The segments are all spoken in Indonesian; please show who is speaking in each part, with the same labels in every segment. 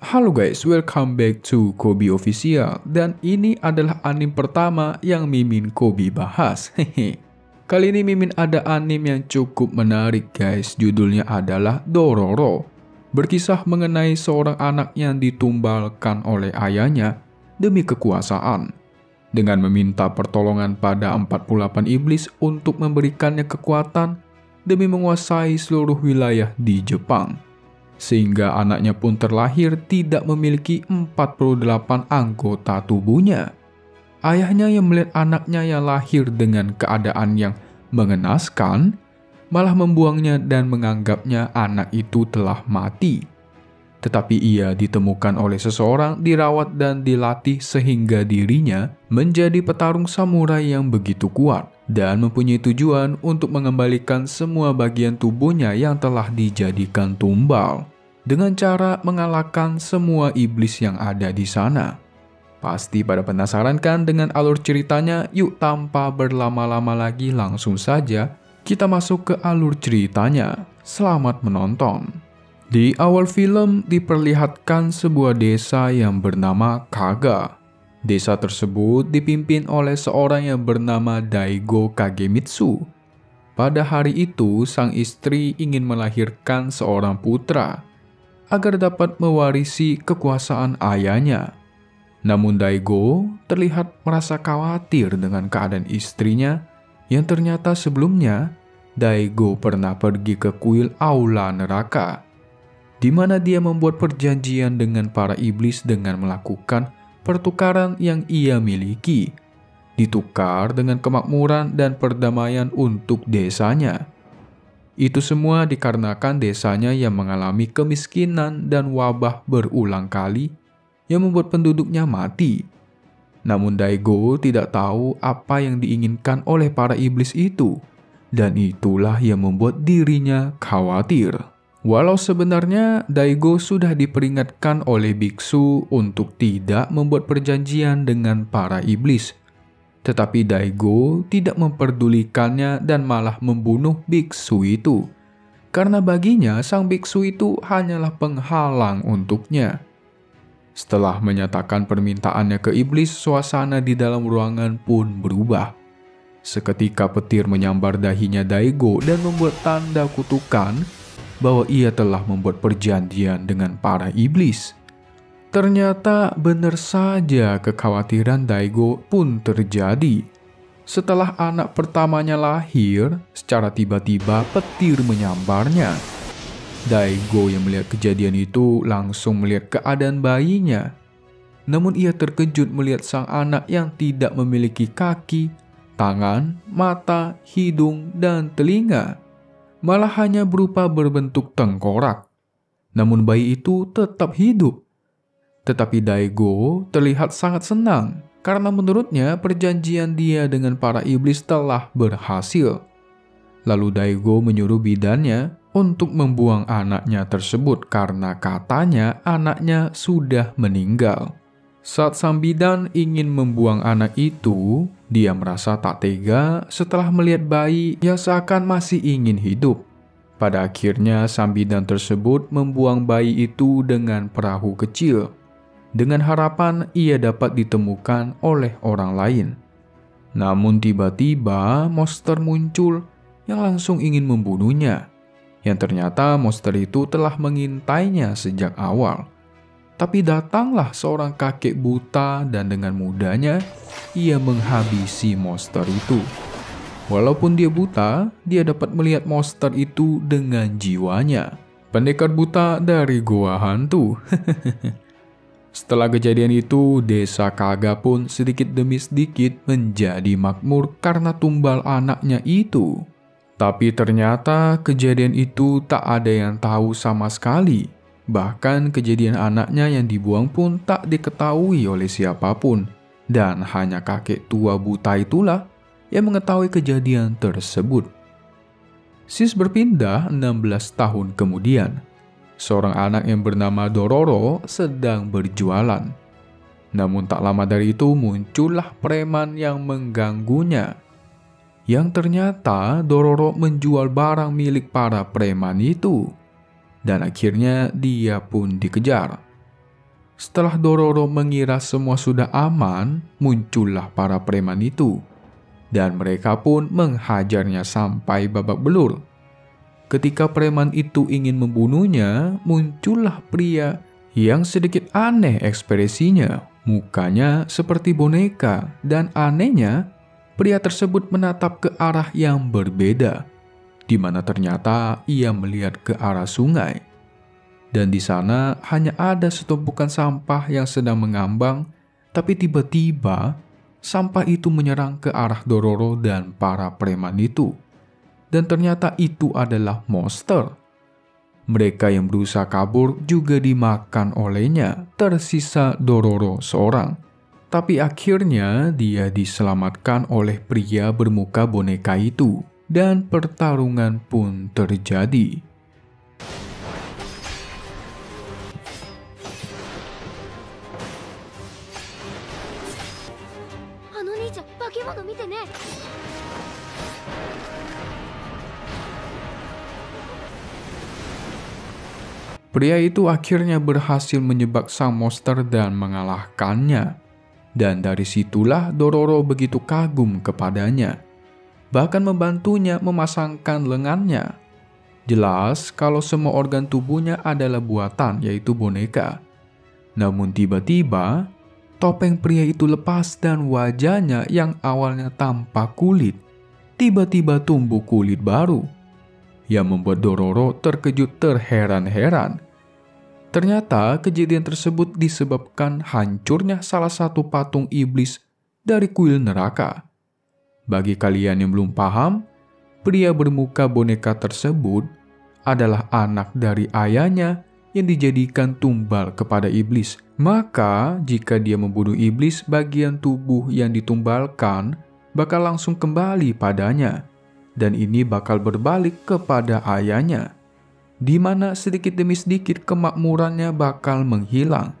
Speaker 1: Halo guys, welcome back to Kobi Official. Dan ini adalah anime pertama yang Mimin Kobi bahas. Hehe. Kali ini Mimin ada anime yang cukup menarik guys. Judulnya adalah Dororo. Berkisah mengenai seorang anak yang ditumbalkan oleh ayahnya demi kekuasaan. Dengan meminta pertolongan pada 48 iblis untuk memberikannya kekuatan demi menguasai seluruh wilayah di Jepang. Sehingga anaknya pun terlahir tidak memiliki 48 anggota tubuhnya. Ayahnya yang melihat anaknya yang lahir dengan keadaan yang mengenaskan, malah membuangnya dan menganggapnya anak itu telah mati. Tetapi ia ditemukan oleh seseorang, dirawat dan dilatih sehingga dirinya menjadi petarung samurai yang begitu kuat dan mempunyai tujuan untuk mengembalikan semua bagian tubuhnya yang telah dijadikan tumbal dengan cara mengalahkan semua iblis yang ada di sana. Pasti pada penasaran kan dengan alur ceritanya? Yuk tanpa berlama-lama lagi langsung saja kita masuk ke alur ceritanya. Selamat menonton. Di awal film diperlihatkan sebuah desa yang bernama Kaga. Desa tersebut dipimpin oleh seorang yang bernama Daigo Kagemitsu. Pada hari itu, sang istri ingin melahirkan seorang putra agar dapat mewarisi kekuasaan ayahnya. Namun Daigo terlihat merasa khawatir dengan keadaan istrinya yang ternyata sebelumnya Daigo pernah pergi ke kuil Aula Neraka, di mana dia membuat perjanjian dengan para iblis dengan melakukan pertukaran yang ia miliki, ditukar dengan kemakmuran dan perdamaian untuk desanya. Itu semua dikarenakan desanya yang mengalami kemiskinan dan wabah berulang kali yang membuat penduduknya mati. Namun Daigo tidak tahu apa yang diinginkan oleh para iblis itu, dan itulah yang membuat dirinya khawatir. Walau sebenarnya Daigo sudah diperingatkan oleh biksu untuk tidak membuat perjanjian dengan para iblis, tetapi Daigo tidak memperdulikannya dan malah membunuh biksu itu. Karena baginya sang biksu itu hanyalah penghalang untuknya. Setelah menyatakan permintaannya ke iblis, suasana di dalam ruangan pun berubah. Seketika petir menyambar dahinya Daigo dan membuat tanda kutukan bahwa ia telah membuat perjanjian dengan para iblis. Ternyata benar saja kekhawatiran Daigo pun terjadi. Setelah anak pertamanya lahir, secara tiba-tiba petir menyambarnya. Daigo yang melihat kejadian itu langsung melihat keadaan bayinya. Namun ia terkejut melihat sang anak yang tidak memiliki kaki, tangan, mata, hidung, dan telinga. Malah hanya berupa berbentuk tengkorak. Namun bayi itu tetap hidup. Tetapi Daigo terlihat sangat senang karena menurutnya perjanjian dia dengan para iblis telah berhasil. Lalu Daigo menyuruh bidannya untuk membuang anaknya tersebut karena katanya anaknya sudah meninggal. Saat sang bidan ingin membuang anak itu, dia merasa tak tega setelah melihat bayi yang seakan masih ingin hidup. Pada akhirnya sang bidan tersebut membuang bayi itu dengan perahu kecil, dengan harapan ia dapat ditemukan oleh orang lain. Namun tiba-tiba monster muncul yang langsung ingin membunuhnya, yang ternyata monster itu telah mengintainya sejak awal. Tapi datanglah seorang kakek buta dan dengan mudahnya ia menghabisi monster itu. Walaupun dia buta, dia dapat melihat monster itu dengan jiwanya. Pendekar buta dari gua hantu. Setelah kejadian itu, desa Kaga pun sedikit demi sedikit menjadi makmur karena tumbal anaknya itu. Tapi ternyata kejadian itu tak ada yang tahu sama sekali. Bahkan kejadian anaknya yang dibuang pun tak diketahui oleh siapapun. Dan hanya kakek tua buta itulah yang mengetahui kejadian tersebut. Sis berpindah 16 tahun kemudian. Seorang anak yang bernama Dororo sedang berjualan. Namun tak lama dari itu muncullah preman yang mengganggunya. Yang ternyata Dororo menjual barang milik para preman itu. Dan akhirnya dia pun dikejar. Setelah Dororo mengira semua sudah aman, muncullah para preman itu. Dan mereka pun menghajarnya sampai babak belur. Ketika preman itu ingin membunuhnya, muncullah pria yang sedikit aneh ekspresinya. Mukanya seperti boneka, dan anehnya pria tersebut menatap ke arah yang berbeda, di mana ternyata ia melihat ke arah sungai. Dan di sana hanya ada setumpukan sampah yang sedang mengambang, tapi tiba-tiba sampah itu menyerang ke arah Dororo dan para preman itu. Dan ternyata itu adalah monster. Mereka yang berusaha kabur juga dimakan olehnya, tersisa Dororo seorang. Tapi akhirnya dia diselamatkan oleh pria bermuka boneka itu, dan pertarungan pun terjadi. Pria itu akhirnya berhasil menyebak sang monster dan mengalahkannya. Dan dari situlah Dororo begitu kagum kepadanya. Bahkan membantunya memasangkan lengannya. Jelas kalau semua organ tubuhnya adalah buatan, yaitu boneka. Namun tiba-tiba, topeng pria itu lepas dan wajahnya yang awalnya tanpa kulit, tiba-tiba tumbuh kulit baru. Yang membuat Dororo terkejut terheran-heran. Ternyata kejadian tersebut disebabkan hancurnya salah satu patung iblis dari kuil neraka. Bagi kalian yang belum paham, pria bermuka boneka tersebut adalah anak dari ayahnya yang dijadikan tumbal kepada iblis. Maka jika dia membunuh iblis, bagian tubuh yang ditumbalkan bakal langsung kembali padanya. Dan ini bakal berbalik kepada ayahnya, di mana sedikit demi sedikit kemakmurannya bakal menghilang.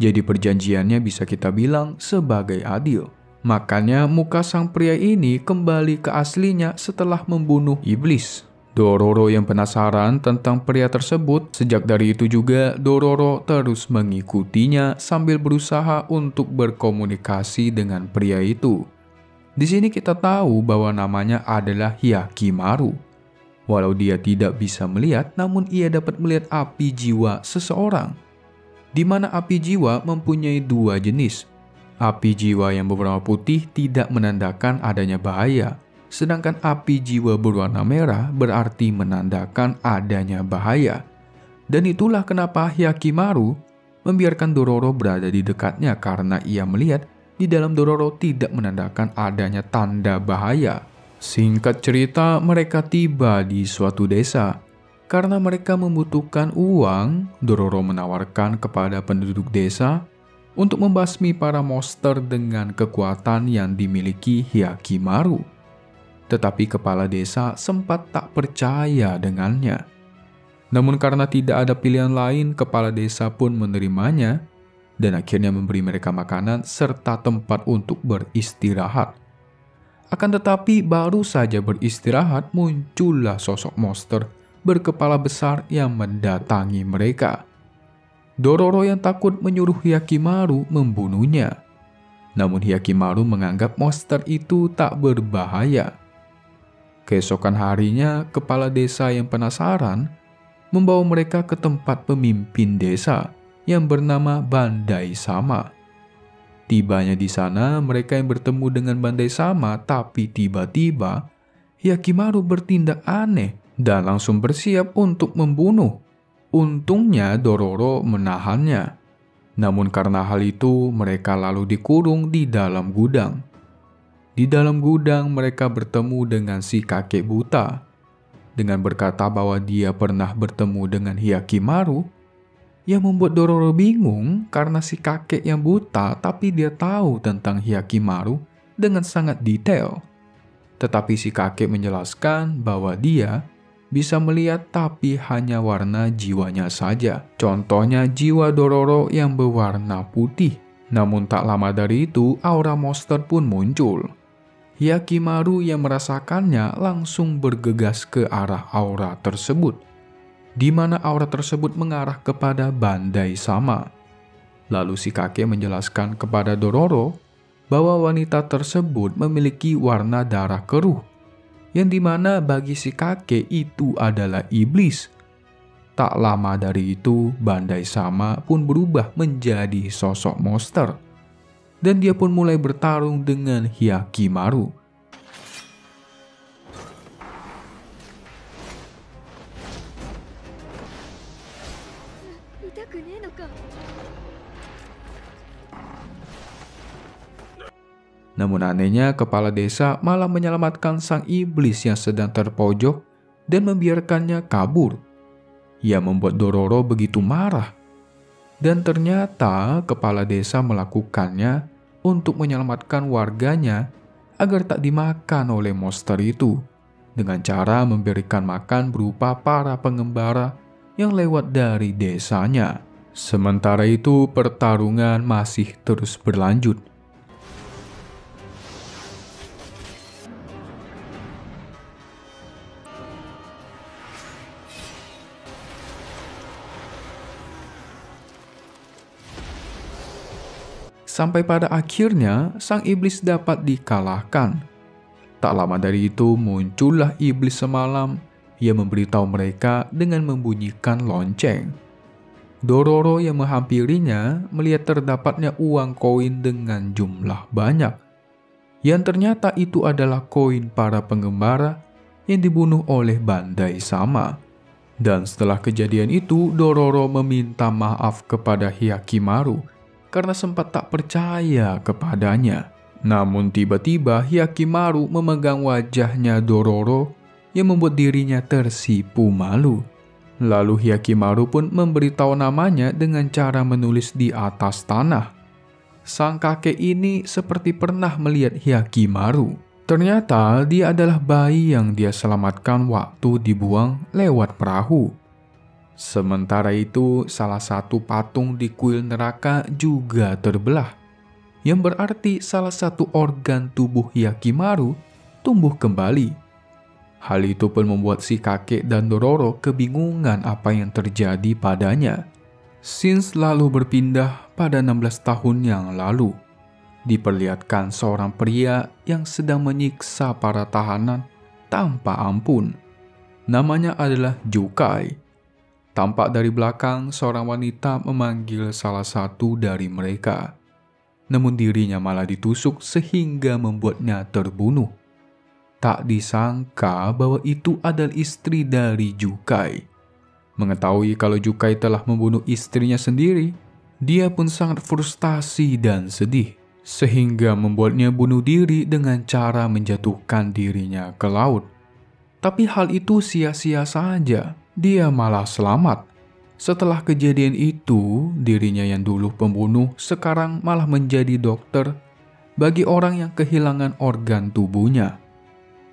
Speaker 1: Jadi perjanjiannya bisa kita bilang sebagai adil. Makanya muka sang pria ini kembali ke aslinya setelah membunuh iblis. Dororo yang penasaran tentang pria tersebut, sejak dari itu juga Dororo terus mengikutinya sambil berusaha untuk berkomunikasi dengan pria itu. Di sini kita tahu bahwa namanya adalah Hyakimaru. Walau dia tidak bisa melihat, namun ia dapat melihat api jiwa seseorang. Di mana api jiwa mempunyai dua jenis. Api jiwa yang berwarna putih tidak menandakan adanya bahaya, sedangkan api jiwa berwarna merah berarti menandakan adanya bahaya. Dan itulah kenapa Hyakimaru membiarkan Dororo berada di dekatnya, karena ia melihat di dalam Dororo tidak menandakan adanya tanda bahaya. Singkat cerita, mereka tiba di suatu desa. Karena mereka membutuhkan uang, Dororo menawarkan kepada penduduk desa untuk membasmi para monster dengan kekuatan yang dimiliki Hyakimaru. Tetapi kepala desa sempat tak percaya dengannya. Namun karena tidak ada pilihan lain, kepala desa pun menerimanya dan akhirnya memberi mereka makanan serta tempat untuk beristirahat. Akan tetapi baru saja beristirahat, muncullah sosok monster berkepala besar yang mendatangi mereka. Dororo yang takut menyuruh Hyakimaru membunuhnya. Namun Hyakimaru menganggap monster itu tak berbahaya. Keesokan harinya, kepala desa yang penasaran membawa mereka ke tempat pemimpin desa yang bernama Bandai Sama. Tibanya di sana, mereka yang bertemu dengan Bandai Sama, tapi tiba-tiba Hyakimaru bertindak aneh dan langsung bersiap untuk membunuh. Untungnya Dororo menahannya. Namun karena hal itu, mereka lalu dikurung di dalam gudang. Di dalam gudang, mereka bertemu dengan si kakek buta. Dengan berkata bahwa dia pernah bertemu dengan Hyakimaru, yang membuat Dororo bingung karena si kakek yang buta tapi dia tahu tentang Hyakimaru dengan sangat detail. Tetapi si kakek menjelaskan bahwa dia bisa melihat tapi hanya warna jiwanya saja. Contohnya jiwa Dororo yang berwarna putih. Namun tak lama dari itu aura monster pun muncul. Hyakimaru yang merasakannya langsung bergegas ke arah aura tersebut, di mana aura tersebut mengarah kepada Bandai Sama. Lalu si kakek menjelaskan kepada Dororo bahwa wanita tersebut memiliki warna darah keruh, yang dimana bagi si kakek itu adalah iblis. Tak lama dari itu, Bandai Sama pun berubah menjadi sosok monster, dan dia pun mulai bertarung dengan Hyakimaru. Namun anehnya, kepala desa malah menyelamatkan sang iblis yang sedang terpojok dan membiarkannya kabur. Ia membuat Dororo begitu marah. Dan ternyata kepala desa melakukannya untuk menyelamatkan warganya agar tak dimakan oleh monster itu, dengan cara memberikan makan berupa para pengembara yang lewat dari desanya. Sementara itu, pertarungan masih terus berlanjut. Sampai pada akhirnya sang iblis dapat dikalahkan. Tak lama dari itu muncullah iblis semalam. Ia memberitahu mereka dengan membunyikan lonceng. Dororo yang menghampirinya melihat terdapatnya uang koin dengan jumlah banyak, yang ternyata itu adalah koin para pengembara yang dibunuh oleh Bandai Sama. Dan setelah kejadian itu, Dororo meminta maaf kepada Hyakimaru karena sempat tak percaya kepadanya. Namun tiba-tiba Hyakimaru memegang wajahnya Dororo yang membuat dirinya tersipu malu. Lalu Hyakimaru pun memberitahu namanya dengan cara menulis di atas tanah. Sang kakek ini seperti pernah melihat Hyakimaru. Ternyata dia adalah bayi yang dia selamatkan waktu dibuang lewat perahu. Sementara itu, salah satu patung di kuil neraka juga terbelah, yang berarti salah satu organ tubuh Hyakimaru tumbuh kembali. Hal itu pun membuat si kakek dan Dororo kebingungan apa yang terjadi padanya. Scene lalu berpindah pada 16 tahun yang lalu. Diperlihatkan seorang pria yang sedang menyiksa para tahanan tanpa ampun. Namanya adalah Jukai. Tampak dari belakang, seorang wanita memanggil salah satu dari mereka. Namun dirinya malah ditusuk sehingga membuatnya terbunuh. Tak disangka bahwa itu adalah istri dari Jukai. Mengetahui kalau Jukai telah membunuh istrinya sendiri, dia pun sangat frustasi dan sedih, sehingga membuatnya bunuh diri dengan cara menjatuhkan dirinya ke laut. Tapi hal itu sia-sia saja. Dia malah selamat. Setelah kejadian itu, dirinya yang dulu pembunuh sekarang malah menjadi dokter bagi orang yang kehilangan organ tubuhnya.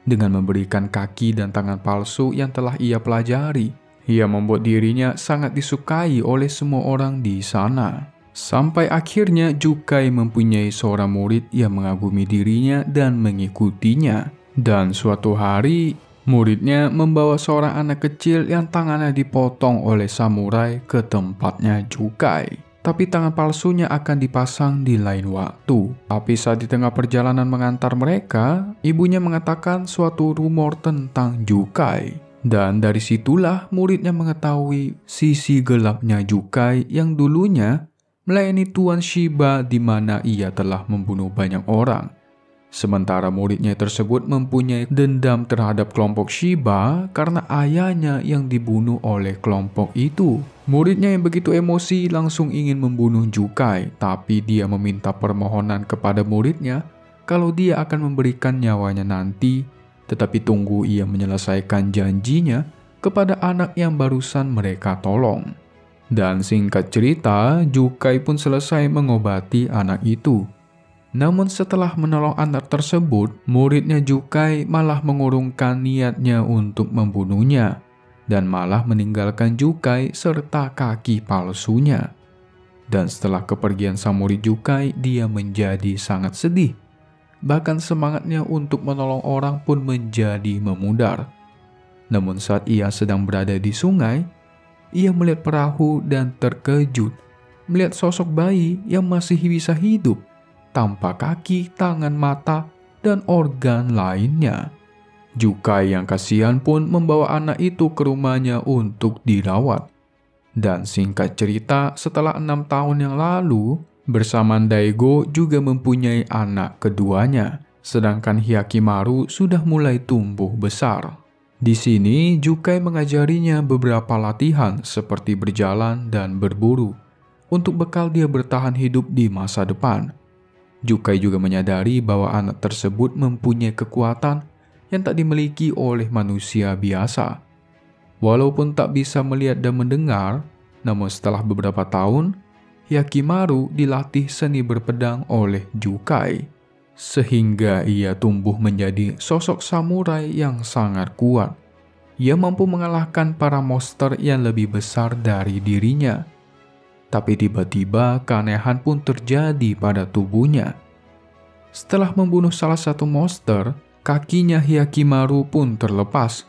Speaker 1: Dengan memberikan kaki dan tangan palsu yang telah ia pelajari, ia membuat dirinya sangat disukai oleh semua orang di sana. Sampai akhirnya Jukai mempunyai seorang murid yang mengagumi dirinya dan mengikutinya. Dan suatu hari, muridnya membawa seorang anak kecil yang tangannya dipotong oleh samurai ke tempatnya Jukai. Tapi tangan palsunya akan dipasang di lain waktu. Tapi saat di tengah perjalanan mengantar mereka, ibunya mengatakan suatu rumor tentang Jukai. Dan dari situlah muridnya mengetahui sisi gelapnya Jukai yang dulunya melayani Tuan Shiba di mana ia telah membunuh banyak orang. Sementara muridnya tersebut mempunyai dendam terhadap kelompok Shiba karena ayahnya yang dibunuh oleh kelompok itu. Muridnya yang begitu emosi langsung ingin membunuh Jukai, tapi dia meminta permohonan kepada muridnya kalau dia akan memberikan nyawanya nanti, tetapi tunggu ia menyelesaikan janjinya kepada anak yang barusan mereka tolong. Dan singkat cerita, Jukai pun selesai mengobati anak itu. Namun setelah menolong anak tersebut, muridnya Jukai malah mengurungkan niatnya untuk membunuhnya dan malah meninggalkan Jukai serta kaki palsunya. Dan setelah kepergian sang murid Jukai, dia menjadi sangat sedih. Bahkan semangatnya untuk menolong orang pun menjadi memudar. Namun saat ia sedang berada di sungai, ia melihat perahu dan terkejut melihat sosok bayi yang masih bisa hidup, tanpa kaki, tangan, mata, dan organ lainnya. Jukai yang kasihan pun membawa anak itu ke rumahnya untuk dirawat. Dan singkat cerita, setelah 6 tahun yang lalu, bersamaan Daigo juga mempunyai anak keduanya, sedangkan Hyakimaru sudah mulai tumbuh besar. Di sini, Jukai mengajarinya beberapa latihan seperti berjalan dan berburu, untuk bekal dia bertahan hidup di masa depan. Jukai juga menyadari bahwa anak tersebut mempunyai kekuatan yang tak dimiliki oleh manusia biasa. Walaupun tak bisa melihat dan mendengar, namun setelah beberapa tahun, Hyakimaru dilatih seni berpedang oleh Jukai, sehingga ia tumbuh menjadi sosok samurai yang sangat kuat. Ia mampu mengalahkan para monster yang lebih besar dari dirinya. Tapi tiba-tiba keanehan pun terjadi pada tubuhnya. Setelah membunuh salah satu monster, kakinya Hyakimaru pun terlepas.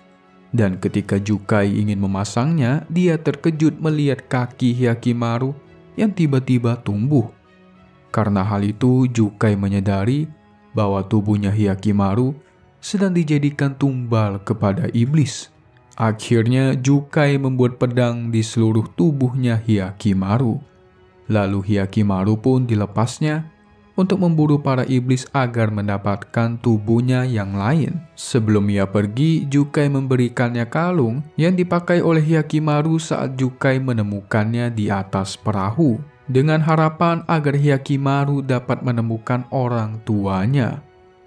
Speaker 1: Dan ketika Jukai ingin memasangnya, dia terkejut melihat kaki Hyakimaru yang tiba-tiba tumbuh. Karena hal itu, Jukai menyadari bahwa tubuhnya Hyakimaru sedang dijadikan tumbal kepada iblis. Akhirnya Jukai membuat pedang di seluruh tubuhnya Hyakimaru. Lalu Hyakimaru pun dilepasnya untuk memburu para iblis agar mendapatkan tubuhnya yang lain. Sebelum ia pergi, Jukai memberikannya kalung yang dipakai oleh Hyakimaru saat Jukai menemukannya di atas perahu, dengan harapan agar Hyakimaru dapat menemukan orang tuanya.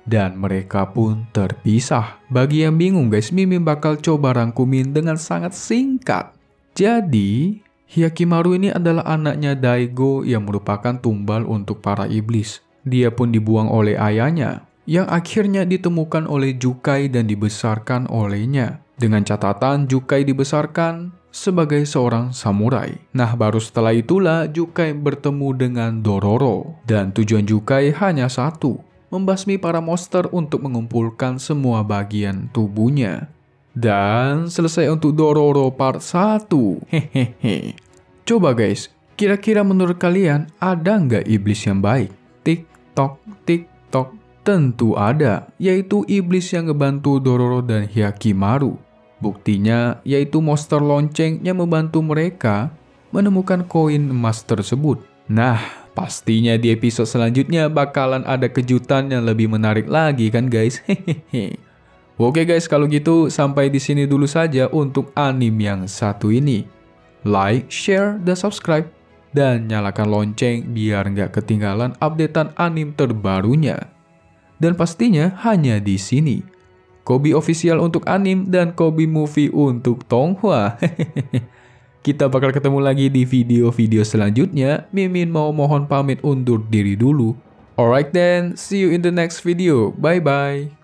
Speaker 1: Dan mereka pun terpisah. Bagi yang bingung guys, Mimin bakal coba rangkumin dengan sangat singkat. Jadi, Hyakimaru ini adalah anaknya Daigo yang merupakan tumbal untuk para iblis. Dia pun dibuang oleh ayahnya, yang akhirnya ditemukan oleh Jukai dan dibesarkan olehnya. Dengan catatan Jukai dibesarkan sebagai seorang samurai. Nah, baru setelah itulah Jukai bertemu dengan Dororo. Dan tujuan Jukai hanya satu, membasmi para monster untuk mengumpulkan semua bagian tubuhnya. Dan selesai untuk Dororo part 1. Hehehe. Coba guys, kira-kira menurut kalian ada nggak iblis yang baik? Tik-tok, tik-tok. Tentu ada, yaitu iblis yang ngebantu Dororo dan Hyakimaru. Buktinya yaitu monster lonceng yang membantu mereka menemukan koin emas tersebut. Nah, pastinya di episode selanjutnya bakalan ada kejutan yang lebih menarik lagi kan guys. Hehehe. Oke guys, kalau gitu sampai di sini dulu saja untuk anime yang satu ini. Like, share, dan subscribe. Dan nyalakan lonceng biar nggak ketinggalan updatean anime terbarunya. Dan pastinya hanya di sini. Kobi Official untuk anime dan Kobi Movie untuk Tonghua. Kita bakal ketemu lagi di video-video selanjutnya. Mimin mau mohon pamit undur diri dulu. Alright then, see you in the next video. Bye-bye.